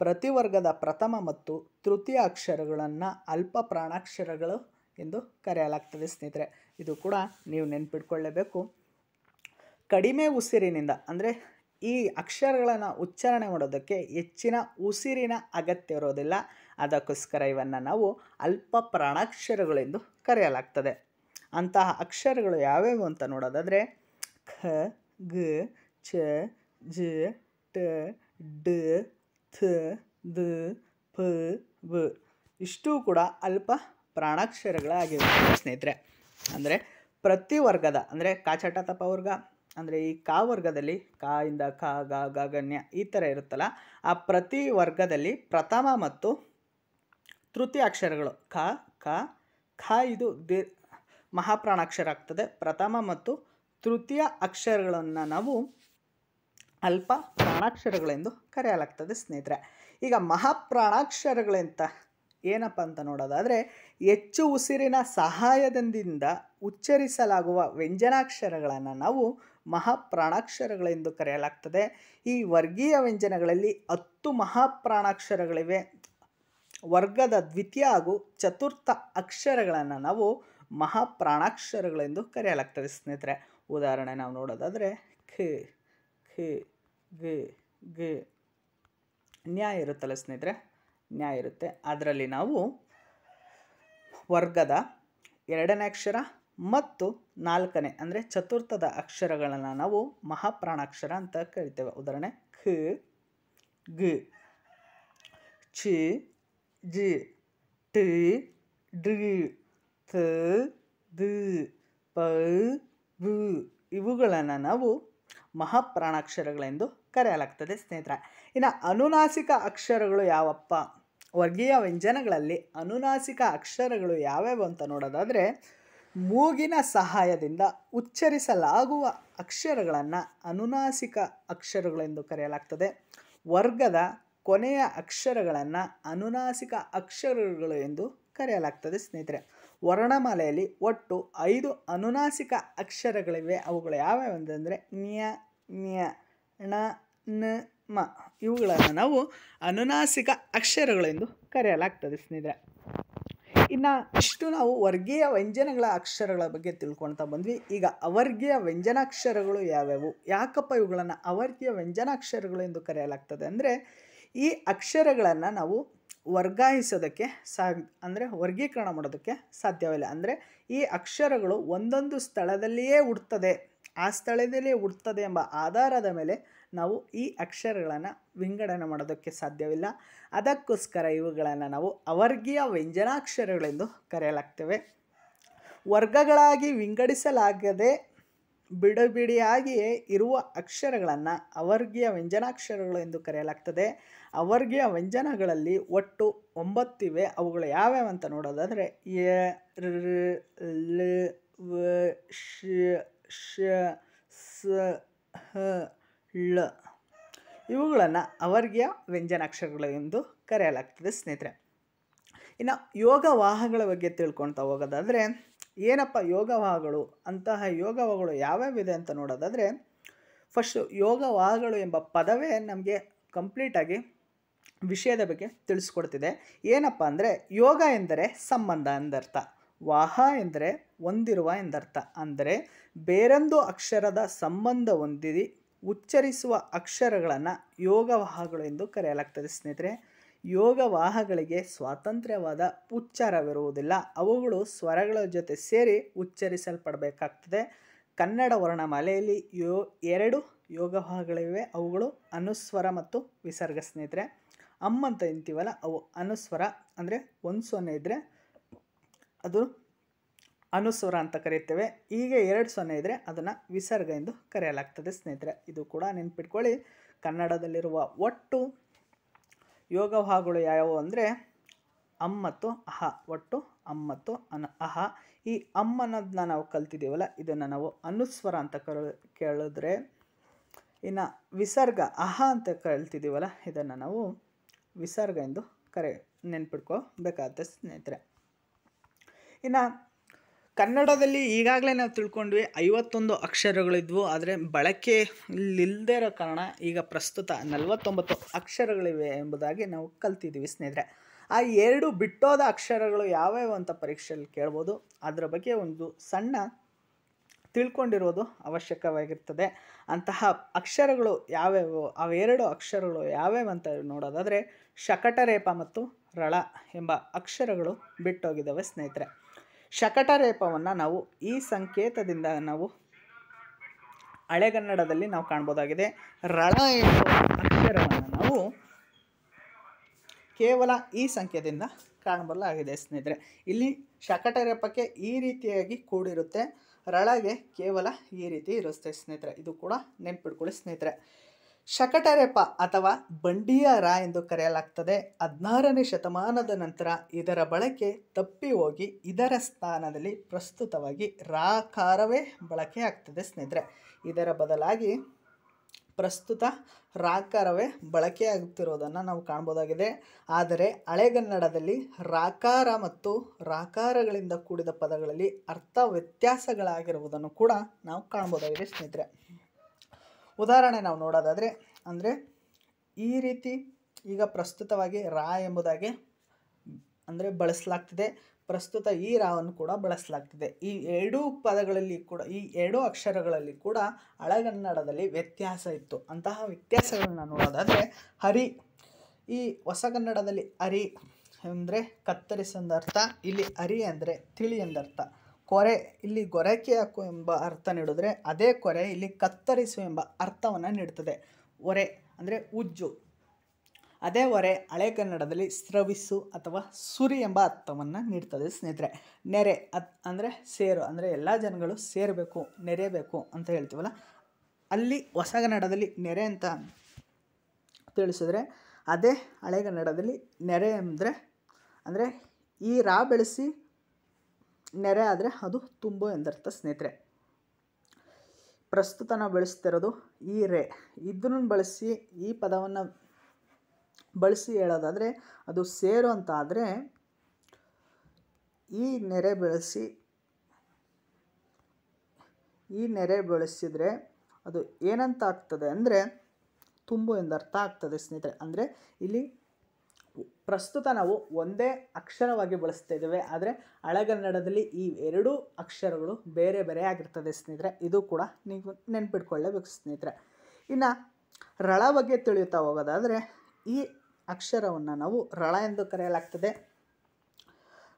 ಪ್ರತಿ ವರ್ಗದ ಪ್ರಥಮ ಮತ್ತು ತೃತೀಯ ಅಕ್ಷರಗಳನ್ನು ಅಲ್ಪ ಪ್ರಾಣಾಕ್ಷರಗಳು ಎಂದು ಕರೆಯಲಾಗ್ತದೆ ಸ್ನೇಹಿತರೆ. ಇದು ಕೂಡ ನೀವು ನೆನ್ಪಿಟ್ಕೊಳ್ಳೇಬೇಕು. ಕಡಿಮೆ ಉಸಿರಿನಿಂದ ಅಂದರೆ ಈ ಅಕ್ಷರಗಳನ್ನು ಉಚ್ಚಾರಣೆ ಮಾಡೋದಕ್ಕೆ ಹೆಚ್ಚಿನ ಉಸಿರಿನ ಅಗತ್ಯ ಇರೋದಿಲ್ಲ. ಅದಕ್ಕೋಸ್ಕರ ಇವನ್ನು ನಾವು ಅಲ್ಪ ಪ್ರಾಣಾಕ್ಷರಗಳೆಂದು ಕರೆಯಲಾಗ್ತದೆ. ಅಂತಹ ಅಕ್ಷರಗಳು ಯಾವ್ಯಾವು ಅಂತ ನೋಡೋದಾದರೆ ಖ, ಗ, ಚ, ಜ, ಟ, ಡ, ಥ, ದ, ಪ, ಬ ಇಷ್ಟೂ ಕೂಡ ಅಲ್ಪ ಪ್ರಾಣಾಕ್ಷರಗಳಾಗಿವೆ ಸ್ನೇಹಿತರೆ. ಅಂದರೆ ಪ್ರತಿ ವರ್ಗದ ಅಂದರೆ ಕಾಚಟ ತಪ ವರ್ಗ ಅಂದರೆ ಈ ಕಾ ವರ್ಗದಲ್ಲಿ ಕಾ ಇಂದ ಕ, ಗ, ಗಗನ್ಯ ಈ ಥರ ಇರುತ್ತಲ್ಲ, ಆ ಪ್ರತಿ ವರ್ಗದಲ್ಲಿ ಪ್ರಥಮ ಮತ್ತು ತೃತೀಯ ಅಕ್ಷರಗಳು ಕ, ಕ, ಖ ಇದು ಮಹಾಪ್ರಾಣಾಕ್ಷರ ಆಗ್ತದೆ. ಪ್ರಥಮ ಮತ್ತು ತೃತೀಯ ಅಕ್ಷರಗಳನ್ನು ನಾವು ಅಲ್ಪ ಪ್ರಾಣಾಕ್ಷರಗಳೆಂದು ಕರೆಯಲಾಗ್ತದೆ ಸ್ನೇಹಿತರೆ. ಈಗ ಮಹಾಪ್ರಾಣಾಕ್ಷರಗಳೆಂತ ಏನಪ್ಪ ಅಂತ ನೋಡೋದಾದರೆ, ಹೆಚ್ಚು ಉಸಿರಿನ ಸಹಾಯದಿಂದ ಉಚ್ಚರಿಸಲಾಗುವ ವ್ಯಂಜನಾಕ್ಷರಗಳನ್ನು ನಾವು ಮಹಾಪ್ರಾಣಾಕ್ಷರಗಳೆಂದು ಕರೆಯಲಾಗ್ತದೆ. ಈ ವರ್ಗೀಯ ವ್ಯಂಜನಗಳಲ್ಲಿ 10 ಮಹಾಪ್ರಾಣಾಕ್ಷರಗಳಿವೆ. ವರ್ಗದ ದ್ವಿತೀಯ ಹಾಗೂ ಚತುರ್ಥ ಅಕ್ಷರಗಳನ್ನು ನಾವು ಮಹಾಪ್ರಾಣಾಕ್ಷರಗಳೆಂದು ಕರೆಯಲಾಗ್ತದೆ ಸ್ನೇಹಿತರೆ. ಉದಾಹರಣೆ ನಾವು ನೋಡೋದಾದರೆ ಖ, ಖ, ಗ, ಗ ನ್ಯಾ ಇರುತ್ತಲ್ಲ ಸ್ನೇಹಿತರೆ, ನ್ಯಾ ಇರುತ್ತೆ. ಅದರಲ್ಲಿ ನಾವು ವರ್ಗದ 2ನೇ ಅಕ್ಷರ ಮತ್ತು 4ನೇ ಅಂದರೆ ಚತುರ್ಥದ ಅಕ್ಷರಗಳನ್ನು ನಾವು ಮಹಾಪ್ರಾಣಾಕ್ಷರ ಅಂತ ಕರಿತೇವೆ. ಉದಾಹರಣೆ ಖ, ಗ, ಚ, ಜ, ಟ, ಡ, ಥ, ದ, ಪ, ಬ ಇವುಗಳನ್ನು ನಾವು ಮಹಾಪ್ರಾಣಾಕ್ಷರಗಳೆಂದು ಕರೆಯಲಾಗ್ತದೆ ಸ್ನೇಹಿತರೆ. ಇನ್ನು ಅನುನಾಸಿಕ ಅಕ್ಷರಗಳು ಯಾವಪ್ಪ? ವರ್ಗೀಯ ವ್ಯಂಜನಗಳಲ್ಲಿ ಅನುನಾಸಿಕ ಅಕ್ಷರಗಳು ಯಾವ್ಯಾವು ಅಂತ ನೋಡೋದಾದರೆ, ಮೂಗಿನ ಸಹಾಯದಿಂದ ಉಚ್ಚರಿಸಲಾಗುವ ಅಕ್ಷರಗಳನ್ನು ಅನುನಾಸಿಕ ಅಕ್ಷರಗಳೆಂದು ಕರೆಯಲಾಗ್ತದೆ. ವರ್ಗದ ಕೊನೆಯ ಅಕ್ಷರಗಳನ್ನು ಅನುನಾಸಿಕ ಅಕ್ಷರಗಳು ಎಂದು ಕರೆಯಲಾಗ್ತದೆ ಸ್ನೇಹಿತರೆ. ವರ್ಣಮಾಲೆಯಲ್ಲಿ ಒಟ್ಟು 5 ಅನುನಾಸಿಕ ಅಕ್ಷರಗಳಿವೆ. ಅವುಗಳು ಯಾವ್ಯಾವು ಅಂತಂದರೆ ನ್ಯ, ನ್ಯ, ಣ, ನ, ಮ ಇವುಗಳನ್ನು ನಾವು ಅನುನಾಸಿಕ ಅಕ್ಷರಗಳೆಂದು ಕರೆಯಲಾಗ್ತದೆ ಸ್ನೇಹಿತರೆ. ಇನ್ನು ಇಷ್ಟು ನಾವು ವರ್ಗೀಯ ವ್ಯಂಜನಗಳ ಅಕ್ಷರಗಳ ಬಗ್ಗೆ ತಿಳ್ಕೊಳ್ತಾ ಬಂದ್ವಿ. ಈಗ ಅವರ್ಗೀಯ ವ್ಯಂಜನಾಕ್ಷರಗಳು ಯಾವ್ಯಾವು, ಯಾಕಪ್ಪ ಇವುಗಳನ್ನು ಅವರ್ಗೀಯ ವ್ಯಂಜನಾಕ್ಷರಗಳು ಎಂದು ಕರೆಯಲಾಗ್ತದೆ ಅಂದರೆ, ಈ ಅಕ್ಷರಗಳನ್ನು ನಾವು ವರ್ಗಾಯಿಸೋದಕ್ಕೆ ಅಂದರೆ ವರ್ಗೀಕರಣ ಮಾಡೋದಕ್ಕೆ ಸಾಧ್ಯವಿಲ್ಲ. ಅಂದರೆ ಈ ಅಕ್ಷರಗಳು ಒಂದೊಂದು ಸ್ಥಳದಲ್ಲಿಯೇ ಹುಡ್ತದೆ, ಆ ಸ್ಥಳದಲ್ಲಿಯೇ ಹುಡ್ತದೆ ಎಂಬ ಆಧಾರದ ಮೇಲೆ ನಾವು ಈ ಅಕ್ಷರಗಳನ್ನು ವಿಂಗಡಣೆ ಮಾಡೋದಕ್ಕೆ ಸಾಧ್ಯವಿಲ್ಲ. ಅದಕ್ಕೋಸ್ಕರ ಇವುಗಳನ್ನು ನಾವು ಅವರ್ಗೀಯ ವ್ಯಂಜನಾಕ್ಷರಗಳೆಂದು ಕರೆಯಲಾಗ್ತೇವೆ. ವರ್ಗಗಳಾಗಿ ವಿಂಗಡಿಸಲಾಗದೆ ಬಿಡಿಯಾಗಿಯೇ ಇರುವ ಅಕ್ಷರಗಳನ್ನು ಅವರ್ಗೀಯ ವ್ಯಂಜನಾಕ್ಷರಗಳು ಎಂದು ಕರೆಯಲಾಗ್ತದೆ. ಅವರ್ಗೀಯ ವ್ಯಂಜನಗಳಲ್ಲಿ ಒಟ್ಟು 9 ಇವೆ. ಅವುಗಳು ಯಾವ್ಯಾವ ಅಂತ ನೋಡೋದಾದರೆ ಯ, ರ, ಲ, ವ, ಶ, ಶ, ಸ, ಹ, ಳ ಇವುಗಳನ್ನು ಅವರ್ಗೀಯ ವ್ಯಂಜನಾಕ್ಷರಗಳು ಎಂದು ಕರೆಯಲಾಗ್ತದೆ ಸ್ನೇಹಿತರೆ. ಇನ್ನು ಯೋಗವಾಹಗಳ ಬಗ್ಗೆ ತಿಳ್ಕೊಳ್ತಾ ಹೋಗೋದಾದರೆ ಏನಪ್ಪ ಯೋಗವಾಹಗಳು, ಅಂತಹ ಯೋಗವಾಹಗಳು ಯಾವ್ಯಾವಿದೆ ಅಂತ ನೋಡೋದಾದರೆ ಫಸ್ಟು ಯೋಗವಾಹಗಳು ಎಂಬ ಪದವೇ ನಮಗೆ ಕಂಪ್ಲೀಟಾಗಿ ವಿಷಯದ ಬಗ್ಗೆ ತಿಳಿಸ್ಕೊಡ್ತಿದೆ. ಏನಪ್ಪ ಅಂದರೆ ಯೋಗ ಎಂದರೆ ಸಂಬಂಧ ಎಂದರ್ಥ, ವಾಹ ಎಂದರೆ ಹೊಂದಿರುವ ಎಂದರ್ಥ. ಅಂದರೆ ಬೇರೊಂದು ಅಕ್ಷರದ ಸಂಬಂಧ ಹೊಂದಿ ಉಚ್ಚರಿಸುವ ಅಕ್ಷರಗಳನ್ನು ಯೋಗವಾಹಗಳು ಎಂದು ಕರೆಯಲಾಗ್ತದೆ ಸ್ನೇಹಿತರೆ. ಯೋಗವಾಹಗಳಿಗೆ ಸ್ವಾತಂತ್ರ್ಯವಾದ ಉಚ್ಚಾರವಿರುವುದಿಲ್ಲ. ಅವುಗಳು ಸ್ವರಗಳ ಜೊತೆ ಸೇರಿ ಉಚ್ಚರಿಸಲ್ಪಡಬೇಕಾಗ್ತದೆ. ಕನ್ನಡ ವರ್ಣಮಾಲೆಯಲ್ಲಿ 2 ಯೋಗವಾಹಗಳಿವೆ. ಅವುಗಳು ಅನುಸ್ವರ ಮತ್ತು ವಿಸರ್ಗ ಸ್ನೇಹಿತರೆ. ಅಂತ ಅಂತೀವಲ್ಲ ಅವು ಅನುಸ್ವರ, ಅಂದರೆ 1 ಸೊನ್ನೆ ಇದ್ದರೆ ಅದು ಅನುಸ್ವರ ಅಂತ ಕರೆಯುತ್ತೇವೆ. ಹೀಗೆ 2 ಸೊನ್ನೆ ಇದ್ದರೆ ಅದನ್ನು ವಿಸರ್ಗ ಎಂದು ಕರೆಯಲಾಗ್ತದೆ ಸ್ನೇಹಿತರೆ. ಇದು ಕೂಡ ನೆನ್ಪಿಟ್ಕೊಳ್ಳಿ. ಕನ್ನಡದಲ್ಲಿರುವ ಒಟ್ಟು ಯೋಗವಾಹಗಳು ಯಾವುವು ಅಂದರೆ ಮತ್ತು ಅಹ, ಒಟ್ಟು ಮತ್ತು ಅಹ. ಈ ಅನ್ನೋದನ್ನ ನಾವು ಕಲ್ತಿದ್ದೀವಲ್ಲ, ಇದನ್ನು ನಾವು ಅನುಸ್ವರ ಅಂತ ಕೇಳಿದ್ರೆ, ಇನ್ನು ವಿಸರ್ಗ ಅಹ ಅಂತ ಕಲ್ತಿದ್ದೀವಲ್ಲ, ಇದನ್ನು ನಾವು ವಿಸರ್ಗ ಎಂದು ನೆನ್ಪಿಟ್ಕೋಬೇಕಾಗತ್ತೆ ಸ್ನೇಹಿತರೆ. ಇನ್ನು ಕನ್ನಡದಲ್ಲಿ ಈಗಾಗಲೇ ನಾವು ತಿಳ್ಕೊಂಡ್ವಿ 51 ಅಕ್ಷರಗಳಿದ್ವು. ಆದರೆ ಬಳಕೆ ಇಲ್ಲದೇ ಇರೋ ಕಾರಣ ಈಗ ಪ್ರಸ್ತುತ 49 ಅಕ್ಷರಗಳಿವೆ ಎಂಬುದಾಗಿ ನಾವು ಕಲ್ತಿದ್ದೀವಿ ಸ್ನೇಹಿತರೆ. ಆ 2 ಬಿಟ್ಟೋದ ಅಕ್ಷರಗಳು ಯಾವ್ಯಾವು ಅಂತ ಪರೀಕ್ಷೆಯಲ್ಲಿ ಕೇಳ್ಬೋದು. ಅದರ ಬಗ್ಗೆ ಒಂದು ಸಣ್ಣ ತಿಳ್ಕೊಂಡಿರೋದು ಅವಶ್ಯಕವಾಗಿರ್ತದೆ. ಅಂತಹ ಅಕ್ಷರಗಳು ಯಾವ್ಯಾವು, ಅವೆರಡು ಅಕ್ಷರಗಳು ಯಾವ್ಯಾವು ಅಂತ ನೋಡೋದಾದರೆ ಶಕಟರೇಪ ಮತ್ತು ರಳ ಎಂಬ ಅಕ್ಷರಗಳು ಬಿಟ್ಟೋಗಿದ್ದಾವೆ ಸ್ನೇಹಿತರೆ. ಶಕಟರೇಪವನ್ನು ನಾವು ಈ ಸಂಕೇತದಿಂದ ನಾವು ಹಳೆಗನ್ನಡದಲ್ಲಿ ನಾವು ಕಾಣ್ಬೋದಾಗಿದೆ. ರಳ ಎಂಬ ಅಕ್ಷರವನ್ನು ನಾವು ಕೇವಲ ಈ ಸಂಖ್ಯೆಯಿಂದ ಕಾಣಬಲ್ಲಾಗಿದೆ ಸ್ನೇಹಿತರೆ. ಇಲ್ಲಿ ಶಕಟರೇಪಕ್ಕೆ ಈ ರೀತಿಯಾಗಿ ಕೂಡಿರುತ್ತೆ, ರಳಗೆ ಕೇವಲ ಈ ರೀತಿ ಇರುತ್ತೆ ಸ್ನೇಹಿತರೆ. ಇದು ಕೂಡ ನೆನ್ಪಿಟ್ಕೊಳ್ಳಿ ಸ್ನೇಹಿತರೆ. ಶಕಟರೇಪ ಅಥವಾ ಬಂಡಿಯ ರ ಎಂದು ಕರೆಯಲಾಗ್ತದೆ. 16ನೇ ಶತಮಾನದ ನಂತರ ಇದರ ಬಳಕೆ ತಪ್ಪಿ ಹೋಗಿ ಇದರ ಸ್ಥಾನದಲ್ಲಿ ಪ್ರಸ್ತುತವಾಗಿ ರಾಕಾರವೇ ಬಳಕೆ ಆಗ್ತದೆ ಸ್ನೇಹಿತರೆ. ಇದರ ಬದಲಾಗಿ ಪ್ರಸ್ತುತ ರಾಕಾರವೇ ಬಳಕೆಯಾಗುತ್ತಿರೋದನ್ನು ನಾವು ಕಾಣ್ಬೋದಾಗಿದೆ. ಆದರೆ ಹಳೆಗನ್ನಡದಲ್ಲಿ ರಾಕಾರ ಮತ್ತು ರಾಕಾರಗಳಿಂದ ಕೂಡಿದ ಪದಗಳಲ್ಲಿ ಅರ್ಥ ವ್ಯತ್ಯಾಸಗಳಾಗಿರುವುದನ್ನು ಕೂಡ ನಾವು ಕಾಣ್ಬೋದಾಗಿದೆ ಸ್ನೇಹಿತರೆ. ಉದಾಹರಣೆ ನಾವು ನೋಡೋದಾದರೆ ಅಂದರೆ ಈ ರೀತಿ ಈಗ ಪ್ರಸ್ತುತವಾಗಿ ರಾ ಎಂಬುದಾಗಿ ಅಂದರೆ ಬಳಸಲಾಗ್ತಿದೆ. ಪ್ರಸ್ತುತ ಈ ರಾವನ್ನು ಕೂಡ ಬಳಸಲಾಗ್ತಿದೆ. ಈ 2 ಪದಗಳಲ್ಲಿ ಕೂಡ, ಈ 2 ಅಕ್ಷರಗಳಲ್ಲಿ ಕೂಡ ಹಳೆಗನ್ನಡದಲ್ಲಿ ವ್ಯತ್ಯಾಸ ಇತ್ತು. ಅಂತಹ ವ್ಯತ್ಯಾಸಗಳನ್ನ ನೋಡೋದಾದರೆ ಹರಿ, ಈ ಹೊಸಗನ್ನಡದಲ್ಲಿ ಹರಿ ಅಂದರೆ ಕತ್ತರಿಸು ಎಂದರ್ಥ. ಇಲ್ಲಿ ಹರಿ ಅಂದರೆ ತಿಳಿ ಎಂದರ್ಥ. ಕೊರೆ, ಇಲ್ಲಿ ಗೊರಕೆ ಹಾಕು ಎಂಬ ಅರ್ಥ ನೀಡಿದ್ರೆ ಅದೇ ಕೊರೆ ಇಲ್ಲಿ ಕತ್ತರಿಸು ಎಂಬ ಅರ್ಥವನ್ನು ನೀಡುತ್ತದೆ. ಒರೆ ಅಂದರೆ ಉಜ್ಜು, ಅದೇ ಹೊರೆ ಹಳೆಗನ್ನಡದಲ್ಲಿ ಸ್ರವಿಸು ಅಥವಾ ಸುರಿ ಎಂಬ ಅರ್ಥವನ್ನು ನೀಡ್ತದೆ ಸ್ನೇಹಿತರೆ. ನೆರೆ ಅಂದರೆ ಸೇರು, ಅಂದರೆ ಎಲ್ಲ ಜನಗಳು ಸೇರಬೇಕು, ನೆರೆಯಬೇಕು ಅಂತ ಹೇಳ್ತೀವಲ್ಲ, ಅಲ್ಲಿ ಹೊಸಗನ್ನಡದಲ್ಲಿ ನೆರೆ ಅಂತ ತಿಳಿಸಿದ್ರೆ ಅದೇ ಹಳೆಗನ್ನಡದಲ್ಲಿ ನೆರೆ ಅಂದರೆ ಈ ರಾ ಬೆಳೆಸಿ ನೆರೆ ಆದರೆ ಅದು ತುಂಬು ಎಂದರ್ಥ ಸ್ನೇಹಿತರೆ. ಪ್ರಸ್ತುತ ನಾವು ಬೆಳೆಸ್ತಿರೋದು ಈ ರೇ, ಇದನ್ನು ಬಳಸಿ ಈ ಪದವನ್ನು ಬಳಸಿ ಹೇಳೋದಾದರೆ ಅದು ಸೇರು ಅಂತ ಆದರೆ, ಈ ನೆರೆ ಬೆಳೆಸಿದರೆ ಅದು ಏನಂತ ಆಗ್ತದೆ ಅಂದರೆ ತುಂಬು ಎಂದರ್ಥ ಆಗ್ತದೆ ಸ್ನೇಹಿತರೆ. ಅಂದರೆ ಇಲ್ಲಿ ಪ್ರಸ್ತುತ ನಾವು ಒಂದೇ ಅಕ್ಷರವಾಗಿ ಬಳಸ್ತಾ ಇದ್ದೇವೆ, ಆದರೆ ಹಳೆಗನ್ನಡದಲ್ಲಿ ಈ 2 ಅಕ್ಷರಗಳು ಬೇರೆ ಬೇರೆ ಆಗಿರ್ತದೆ ಸ್ನೇಹಿತರೆ. ಇದು ಕೂಡ ನೀವು ನೆನ್ಪಿಟ್ಕೊಳ್ಳೇಬೇಕು ಸ್ನೇಹಿತರೆ. ಇನ್ನು ರಳ ಬಗ್ಗೆ ತಿಳಿಯುತ್ತಾ ಹೋಗೋದಾದರೆ ಈ ಅಕ್ಷರವನ್ನು ನಾವು ರಳ ಎಂದು ಕರೆಯಲಾಗ್ತದೆ.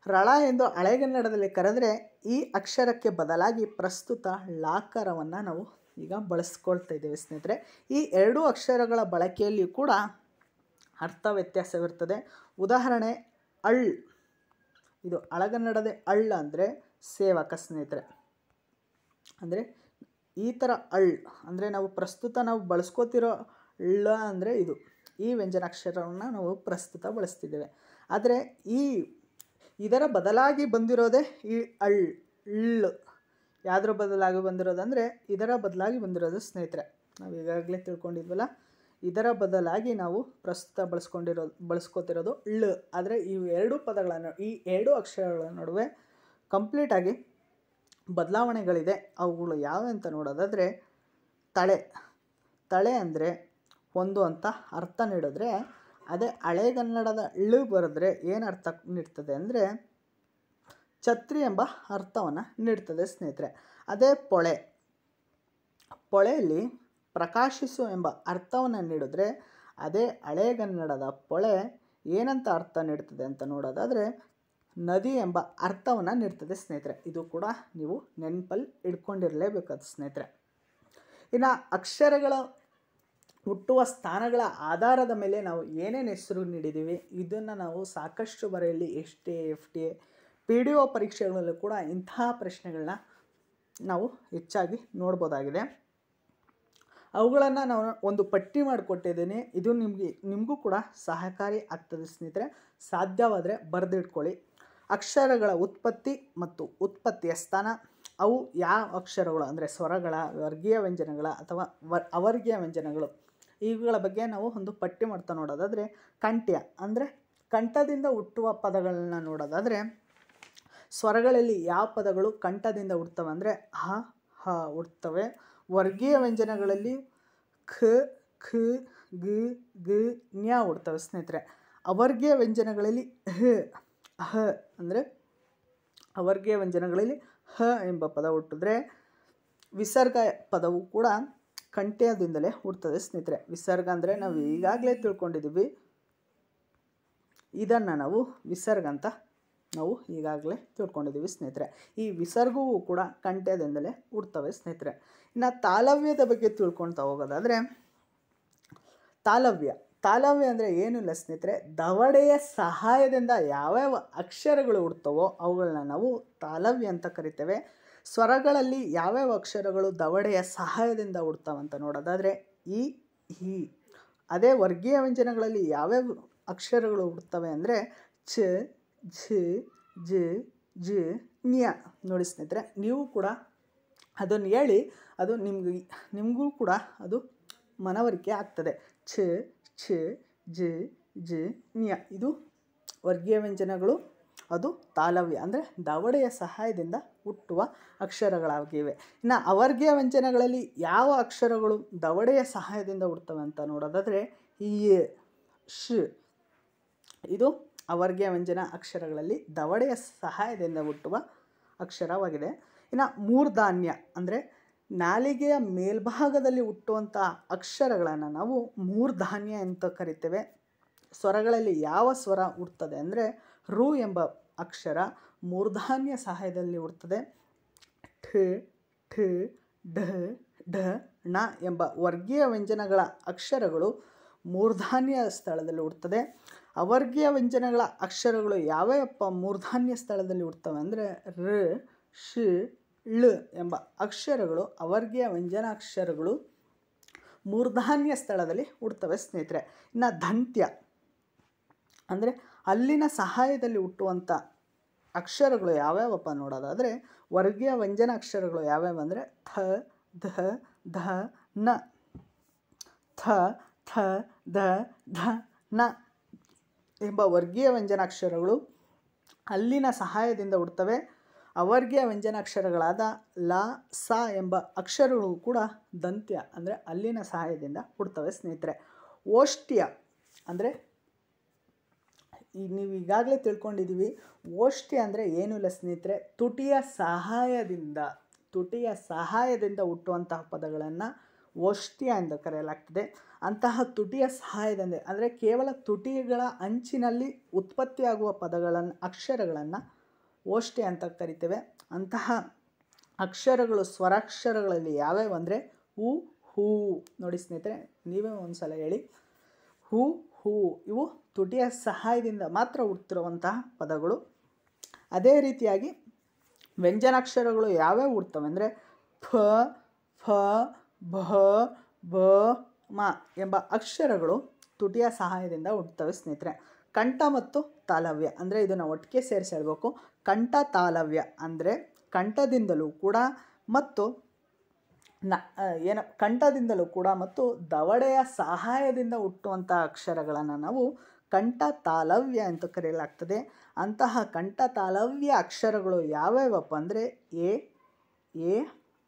ರಳ ಎಂದು ಹಳೆಗನ್ನಡದಲ್ಲಿ ಕರೆದರೆ ಈ ಅಕ್ಷರಕ್ಕೆ ಬದಲಾಗಿ ಪ್ರಸ್ತುತ ಳಕಾರವನ್ನು ನಾವು ಈಗ ಬಳಸ್ಕೊಳ್ತಾ ಇದ್ದೇವೆ ಸ್ನೇಹಿತರೆ. ಈ 2 ಅಕ್ಷರಗಳ ಬಳಕೆಯಲ್ಲಿ ಕೂಡ ಅರ್ಥ ವ್ಯತ್ಯಾಸವಿರ್ತದೆ. ಉದಾಹರಣೆ ಅಳ್ ಇದು ಹಳಗನ್ನಡದ ಅಳ್ಳ ಅಂದರೆ ಸೇವಕ ಸ್ನೇಹಿತರೆ. ಅಂದರೆ ಈ ಥರ ಅಂದರೆ ನಾವು ಪ್ರಸ್ತುತ ನಾವು ಬಳಸ್ಕೋತಿರೋ ಳ ಅಂದರೆ ಇದು ಈ ವ್ಯಂಜನಾಕ್ಷರವನ್ನು ನಾವು ಪ್ರಸ್ತುತ ಬಳಸ್ತಿದ್ದೇವೆ. ಆದರೆ ಇದರ ಬದಲಾಗಿ ಬಂದಿರೋದೇ ಈ ಳ್. ಯಾವುದ್ರ ಬದಲಾಗಿ ಬಂದಿರೋದಂದರೆ ಇದರ ಬದಲಾಗಿ ಬಂದಿರೋದು ಸ್ನೇಹಿತರೆ. ನಾವು ಈಗಾಗಲೇ ತಿಳ್ಕೊಂಡಿದ್ವಲ್ಲ, ಇದರ ಬದಲಾಗಿ ನಾವು ಪ್ರಸ್ತುತ ಬಳಸ್ಕೋತಿರೋದು ಳ್. ಆದರೆ ಈ ಎರಡು ಅಕ್ಷರಗಳ ನಡುವೆ ಕಂಪ್ಲೀಟಾಗಿ ಬದಲಾವಣೆಗಳಿದೆ. ಅವುಗಳು ಯಾವೆ ಅಂತ ನೋಡೋದಾದರೆ ತಳೆ ಅಂದರೆ ಒಂದು ಅಂತ ಅರ್ಥ ನೀಡಿದ್ರೆ, ಅದೇ ಹಳೆಗನ್ನಡದ ಳು ಬರೆದ್ರೆ ಏನು ಅರ್ಥ ನೀಡ್ತದೆ ಅಂದರೆ ಛತ್ರಿ ಎಂಬ ಅರ್ಥವನ್ನು ನೀಡ್ತದೆ ಸ್ನೇಹಿತರೆ. ಅದೇ ಪೊಳೆಯಲ್ಲಿ ಪ್ರಕಾಶಿಸು ಎಂಬ ಅರ್ಥವನ್ನು ನೀಡಿದ್ರೆ, ಅದೇ ಹಳೆಗನ್ನಡದ ಪೊಳೆ ಏನಂತ ಅರ್ಥ ನೀಡ್ತದೆ ಅಂತ ನೋಡೋದಾದರೆ ನದಿ ಎಂಬ ಅರ್ಥವನ್ನು ನೀಡ್ತದೆ ಸ್ನೇಹಿತರೆ. ಇದು ಕೂಡ ನೀವು ನೆನಪಲ್ಲಿ ಇಟ್ಕೊಂಡಿರಲೇಬೇಕಾದ ಸ್ನೇಹಿತರೆ. ಇನ್ನು ಅಕ್ಷರಗಳ ಹುಟ್ಟುವ ಸ್ಥಾನಗಳ ಆಧಾರದ ಮೇಲೆ ನಾವು ಏನೇನು ಹೆಸರು ನೀಡಿದ್ದೀವಿ, ಇದನ್ನು ನಾವು ಸಾಕಷ್ಟು ಬರೆಯಲ್ಲಿ STA FTA PDO ಪರೀಕ್ಷೆಗಳಲ್ಲೂ ಕೂಡ ಇಂತಹ ಪ್ರಶ್ನೆಗಳನ್ನ ನಾವು ಹೆಚ್ಚಾಗಿ ನೋಡ್ಬೋದಾಗಿದೆ. ಅವುಗಳನ್ನು ನಾನು ಒಂದು ಪಟ್ಟಿ ಮಾಡಿಕೊಟ್ಟಿದ್ದೀನಿ. ಇದು ನಿಮಗೂ ಕೂಡ ಸಹಕಾರಿ ಆಗ್ತದೆ ಸ್ನೇಹಿತರೆ. ಸಾಧ್ಯವಾದರೆ ಬರೆದಿಟ್ಕೊಳ್ಳಿ. ಅಕ್ಷರಗಳ ಉತ್ಪತ್ತಿ ಮತ್ತು ಉತ್ಪತ್ತಿಯ ಸ್ಥಾನ, ಅವು ಯಾವ ಅಕ್ಷರಗಳು ಅಂದರೆ ಸ್ವರಗಳ, ವರ್ಗೀಯ ವ್ಯಂಜನಗಳ ಅಥವಾ ಅವರ್ಗೀಯ ವ್ಯಂಜನಗಳು, ಇವುಗಳ ಬಗ್ಗೆ ನಾವು ಒಂದು ಪಟ್ಟಿ ಮಾಡ್ತಾ ನೋಡೋದಾದರೆ ಕಂಠ್ಯ ಅಂದರೆ ಕಂಠದಿಂದ ಹುಟ್ಟುವ ಪದಗಳನ್ನ ನೋಡೋದಾದರೆ ಸ್ವರಗಳಲ್ಲಿ ಯಾವ ಪದಗಳು ಕಂಠದಿಂದ ಹುಡ್ತವೆ ಅಂದರೆ ಹ ಹ ಹುಡ್ತವೆ. ವರ್ಗೀಯ ವ್ಯಂಜನಗಳಲ್ಲಿ ಖ ಖ ಗ ಗ ನ್ಯ ಹುಡ್ತವೆ ಸ್ನೇಹಿತರೆ. ಅವರ್ಗೀಯ ವ್ಯಂಜನಗಳಲ್ಲಿ ಹ ಅಂದರೆ ಅವರ್ಗೀಯ ವ್ಯಂಜನಗಳಲ್ಲಿ ಹ ಎಂಬ ಪದ ಹುಟ್ಟಿದ್ರೆ ವಿಸರ್ಗ ಪದವು ಕೂಡ ಕಂಠ್ಯದಿಂದಲೇ ಹುಡ್ತದೆ ಸ್ನೇಹಿತರೆ. ವಿಸರ್ಗ ಅಂದರೆ ನಾವು ಈಗಾಗಲೇ ತಿಳ್ಕೊಂಡಿದ್ದೀವಿ, ಇದನ್ನು ನಾವು ವಿಸರ್ಗ ಅಂತ ನಾವು ಈಗಾಗಲೇ ತಿಳ್ಕೊಂಡಿದ್ದೀವಿ ಸ್ನೇಹಿತರೆ. ಈ ವಿಸರ್ಗವೂ ಕೂಡ ಕಂಠ್ಯದಿಂದಲೇ ಹುಡ್ತವೆ ಸ್ನೇಹಿತರೆ. ಇನ್ನು ತಾಲವ್ಯದ ಬಗ್ಗೆ ತಿಳ್ಕೊಳ್ತಾ ಹೋಗೋದಾದರೆ ತಾಲವ್ಯ ಅಂದರೆ ಏನಿಲ್ಲ ಸ್ನೇಹಿತರೆ, ದವಡೆಯ ಸಹಾಯದಿಂದ ಯಾವ್ಯಾವ ಅಕ್ಷರಗಳು ಹುಡ್ತವೋ ಅವುಗಳನ್ನ ನಾವು ತಾಲವ್ಯ ಅಂತ ಕರಿತೇವೆ. ಸ್ವರಗಳಲ್ಲಿ ಯಾವ್ಯಾವ ಅಕ್ಷರಗಳು ದವಡೆಯ ಸಹಾಯದಿಂದ ಹುಡ್ತಾವಂತ ನೋಡೋದಾದರೆ ಈ ಹಿ. ಅದೇ ವರ್ಗೀಯ ವ್ಯಂಜನಗಳಲ್ಲಿ ಯಾವ್ಯಾವ ಅಕ್ಷರಗಳು ಹುಡ್ತವೆ ಅಂದರೆ ಚ ಝ ಜ ಜ ನ್ಯ. ನೋಡಿ ಸ್ನೇಹಿತರೆ, ನೀವು ಕೂಡ ಅದನ್ನು ಹೇಳಿ, ಅದು ನಿಮಗೂ ಕೂಡ ಅದು ಮನವರಿಕೆ ಆಗ್ತದೆ. ಛ ಛ ಜ ಜ ನ್ಯ ಇದು ವರ್ಗೀಯ ವ್ಯಂಜನಗಳು, ಅದು ತಾಲವ್ಯ ಅಂದರೆ ದವಡೆಯ ಸಹಾಯದಿಂದ ಹುಟ್ಟುವ ಅಕ್ಷರಗಳಾಗಿವೆ. ಇನ್ನು ಅವರ್ಗೀಯ ವ್ಯಂಜನಗಳಲ್ಲಿ ಯಾವ ಅಕ್ಷರಗಳು ದವಡೆಯ ಸಹಾಯದಿಂದ ಹುಡ್ತವೆ ಅಂತ ನೋಡೋದಾದರೆ ಯ ಶ. ಇದು ಅವರ್ಗೀಯ ವ್ಯಂಜನ ಅಕ್ಷರಗಳಲ್ಲಿ ದವಡೆಯ ಸಹಾಯದಿಂದ ಹುಟ್ಟುವ ಅಕ್ಷರವಾಗಿದೆ. ಇನ್ನು ಮೂರ್ಧಾನ್ಯ ಅಂದರೆ ನಾಲಿಗೆಯ ಮೇಲ್ಭಾಗದಲ್ಲಿ ಹುಟ್ಟುವಂಥ ಅಕ್ಷರಗಳನ್ನು ನಾವು ಮೂರ್ಧಾನ್ಯ ಅಂತ ಕರಿತೇವೆ. ಸ್ವರಗಳಲ್ಲಿ ಯಾವ ಸ್ವರ ಹುಡ್ತದೆ ಅಂದರೆ ರು ಎಂಬ ಅಕ್ಷರ ಮೂರ್ಧಾನ್ಯ ಸಹಾಯದಲ್ಲಿ ಹುಡ್ತದೆ. ಠ ಠ ಢ ಢ ಣ ಎಂಬ ವರ್ಗೀಯ ವ್ಯಂಜನಗಳ ಅಕ್ಷರಗಳು ಮೂರ್ಧಾನ್ಯ ಸ್ಥಳದಲ್ಲಿ ಹುಡ್ತದೆ. ಅವರ್ಗೀಯ ವ್ಯಂಜನಗಳ ಅಕ್ಷರಗಳು ಯಾವ್ಯಾವಪ್ಪ ಮೂರ್ಧಾನ್ಯ ಸ್ಥಳದಲ್ಲಿ ಹುಡ್ತವೆ ಅಂದರೆ ರ ಶ ಳ ಎಂಬ ಅಕ್ಷರಗಳು ಅವರ್ಗೀಯ ವ್ಯಂಜನಾಕ್ಷರಗಳು ಮೂರ್ಧಾನ್ಯ ಸ್ಥಳದಲ್ಲಿ ಹುಡ್ತವೆ ಸ್ನೇಹಿತರೆ. ಇನ್ನು ದಂತ್ಯ ಅಂದರೆ ಅಲ್ಲಿನ ಸಹಾಯದಲ್ಲಿ ಹುಟ್ಟುವಂಥ ಅಕ್ಷರಗಳು ಯಾವ್ಯಾವಪ್ಪ ನೋಡೋದಾದರೆ ವರ್ಗೀಯ ವ್ಯಂಜನ ಅಕ್ಷರಗಳು ಯಾವ್ಯಾವ ಅಂದರೆ ಥ ಧ ಧ ನ. ಥ ಥ ಧ ಧ ನ ಎಂಬ ವರ್ಗೀಯ ವ್ಯಂಜನಾಕ್ಷರಗಳು ಅಲ್ಲಿನ ಸಹಾಯದಿಂದ ಹುಡ್ತವೆ. ಅವರ್ಗೀಯ ವ್ಯಂಜನಾಕ್ಷರಗಳಾದ ಲ ಸ ಎಂಬ ಅಕ್ಷರಗಳು ಕೂಡ ದಂತ್ಯ ಅಂದರೆ ಅಲ್ಲಿನ ಸಹಾಯದಿಂದ ಹುಡ್ತವೆ ಸ್ನೇಹಿತರೆ. ಓಷ್ಟ್ಯ ಅಂದರೆ ನೀವು ಈಗಾಗಲೇ ತಿಳ್ಕೊಂಡಿದ್ದೀವಿ. ಓಷ್ಟ್ಯ ಅಂದರೆ ಏನೂ ಇಲ್ಲ ಸ್ನೇಹಿತರೆ, ತುಟಿಯ ಸಹಾಯದಿಂದ ಹುಟ್ಟುವಂತಹ ಪದಗಳನ್ನು ಓಷ್ಟ್ಯ ಎಂದು ಕರೆಯಲಾಗ್ತದೆ. ಅಂತಹ ತುಟಿಯ ಸಹಾಯದಿಂದ ಅಂದರೆ ಕೇವಲ ತುಟಿಗಳ ಅಂಚಿನಲ್ಲಿ ಉತ್ಪತ್ತಿಯಾಗುವ ಅಕ್ಷರಗಳನ್ನು ಓಷ್ಟ್ಯ ಅಂತ ಕರಿತೇವೆ. ಅಂತಹ ಅಕ್ಷರಗಳು ಸ್ವರಾಕ್ಷರಗಳಲ್ಲಿ ಯಾವ್ಯಾವ ಅಂದರೆ ಹೂ ಹೂ. ನೋಡಿ ಸ್ನೇಹಿತರೆ, ನೀವೇ ಒಂದು ಸಲ ಹೇಳಿ. ಹೂ ಹೂ ಇವು ತುಟಿಯ ಸಹಾಯದಿಂದ ಮಾತ್ರ ಹುಡ್ತಿರುವಂತಹ ಪದಗಳು. ಅದೇ ರೀತಿಯಾಗಿ ವ್ಯಂಜನಾಕ್ಷರಗಳು ಯಾವ್ಯಾವ ಹುಡ್ತವೆ ಅಂದರೆ ಫ ಫ ಭ ಬ ಮ ಎಂಬ ಅಕ್ಷರಗಳು ತುಟಿಯ ಸಹಾಯದಿಂದ ಹುಡ್ತವೆ ಸ್ನೇಹಿತರೆ. ಕಂಠ ಮತ್ತು ತಾಲವ್ಯ ಅಂದರೆ ಇದನ್ನು ಒಟ್ಟಿಗೆ ಸೇರಿಸಿ ಹೇಳಬೇಕು. ಕಂಠ ತಾಲವ್ಯ ಅಂದರೆ ಕಂಠದಿಂದಲೂ ಕೂಡ ಮತ್ತು ಕಂಠದಿಂದಲೂ ಕೂಡ ಮತ್ತು ದವಡೆಯ ಸಹಾಯದಿಂದ ಹುಟ್ಟುವಂಥ ಅಕ್ಷರಗಳನ್ನು ನಾವು ಕಂಠ ತಾಲವ್ಯ ಅಂತ ಕರೆಯಲಾಗ್ತದೆ. ಅಂತಹ ಕಂಠ ತಾಲವ್ಯ ಅಕ್ಷರಗಳು ಯಾವ್ಯಾವಪ್ಪ ಅಂದರೆ ಎ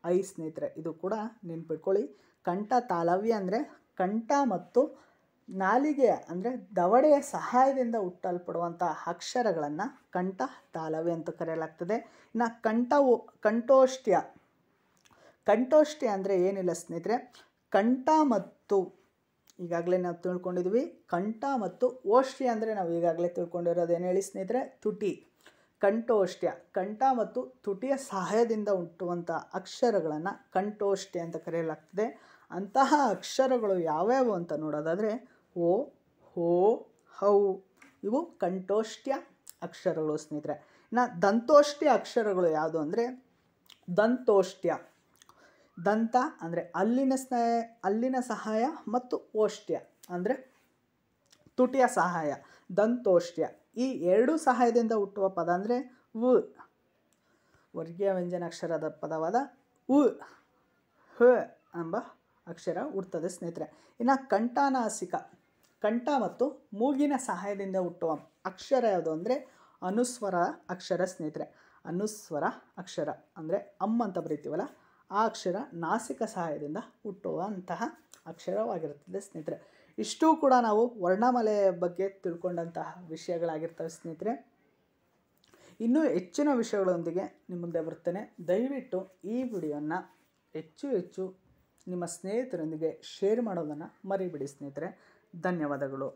ಐ ಸ್ನೇಹಿತರೆ. ಇದು ಕೂಡ ನೆನ್ಪಿಟ್ಕೊಳ್ಳಿ. ಕಂಠ ತಾಲವ್ಯ ಅಂದರೆ ಕಂಠ ಮತ್ತು ನಾಲಿಗೆಯ ಅಂದರೆ ದವಡೆಯ ಸಹಾಯದಿಂದ ಹುಟ್ಟಲ್ಪಡುವಂಥ ಅಕ್ಷರಗಳನ್ನು ಕಂಠ ತಾಲವ್ಯ ಅಂತ ಕರೆಯಲಾಗ್ತದೆ. ಇನ್ನು ಕಂಠೋಷ್ಟ್ಯ ಅಂದರೆ ಏನಿಲ್ಲ ಸ್ನೇಹಿತರೆ, ಕಂಠ ಮತ್ತು ಈಗಾಗಲೇ ನಾವು ತಿಳ್ಕೊಂಡಿದ್ವಿ. ಕಂಠ ಮತ್ತು ಓಷ್ಟ್ಯ ಅಂದರೆ ನಾವು ಈಗಾಗಲೇ ತಿಳ್ಕೊಂಡಿರೋದು ಏನು ಹೇಳಿ ಸ್ನೇಹಿತರೆ, ತುಟಿ. ಕಂಠೋಷ್ಟ್ಯ ಕಂಠ ಮತ್ತು ತುಟಿಯ ಸಹಾಯದಿಂದ ಹುಟ್ಟುವಂಥ ಅಕ್ಷರಗಳನ್ನು ಕಂಠೋಷ್ಟ್ಯ ಅಂತ ಕರೆಯಲಾಗ್ತದೆ. ಅಂತಹ ಅಕ್ಷರಗಳು ಯಾವ್ಯಾವು ಅಂತ ನೋಡೋದಾದರೆ ಓ, ಹೋ, ಹೌ ಇವು ಕಂಠೋಷ್ಟ್ಯ ಅಕ್ಷರಗಳು ಸ್ನೇಹಿತರೆ. ಇನ್ನು ದಂತೋಷ್ಟ್ಯ ಅಕ್ಷರಗಳು ಯಾವುದು ಅಂದರೆ ದಂತೋಷ್ಟ್ಯ. ದಂತ ಅಂದರೆ ಅಲ್ಲಿನ ಸಹಾಯ ಮತ್ತು ಓಷ್ಟ್ಯ ಅಂದರೆ ತುಟಿಯ ಸಹಾಯ, ದಂತೋಷ್ಟ್ಯ. ಈ ಎರಡೂ ಸಹಾಯದಿಂದ ಹುಟ್ಟುವ ಪದ ಅಂದರೆ ವ. ವರ್ಗೀಯ ವ್ಯಂಜನಾಕ್ಷರದ ಪದವಾದ ಉ ಹ ಎಂಬ ಅಕ್ಷರ ಹುಡ್ತದೆ ಸ್ನೇಹಿತರೆ. ಇನ್ನು ಕಂಠನಾಸಿಕ, ಕಂಠ ಮತ್ತು ಮೂಗಿನ ಸಹಾಯದಿಂದ ಹುಟ್ಟುವ ಅಕ್ಷರ ಯಾವುದು ಅಂದರೆ ಅನುಸ್ವರ ಅಕ್ಷರ ಸ್ನೇಹಿತರೆ. ಅನುಸ್ವರ ಅಕ್ಷರ ಅಂದರೆ ಅಮ್ಮ ಅಂತ ಬರೀತೀವಲ್ಲ, ಆ ಅಕ್ಷರ ನಾಸಿಕ ಸಹಾಯದಿಂದ ಹುಟ್ಟುವಂತಹ ಅಕ್ಷರವಾಗಿರುತ್ತದೆ ಸ್ನೇಹಿತರೆ. ಇಷ್ಟೂ ಕೂಡ ನಾವು ವರ್ಣಮಾಲೆಯ ಬಗ್ಗೆ ತಿಳ್ಕೊಂಡಂತಹ ವಿಷಯಗಳಾಗಿರ್ತವೆ ಸ್ನೇಹಿತರೆ. ಇನ್ನೂ ಹೆಚ್ಚಿನ ವಿಷಯಗಳೊಂದಿಗೆ ನಿಮ್ಮ ಮುಂದೆ ಬರ್ತೇನೆ. ದಯವಿಟ್ಟು ಈ ವಿಡಿಯೋನ ಹೆಚ್ಚು ನಿಮ್ಮ ಸ್ನೇಹಿತರೊಂದಿಗೆ ಶೇರ್ ಮಾಡೋದನ್ನು ಮರಿಬೇಡಿ ಸ್ನೇಹಿತರೆ. ಧನ್ಯವಾದಗಳು.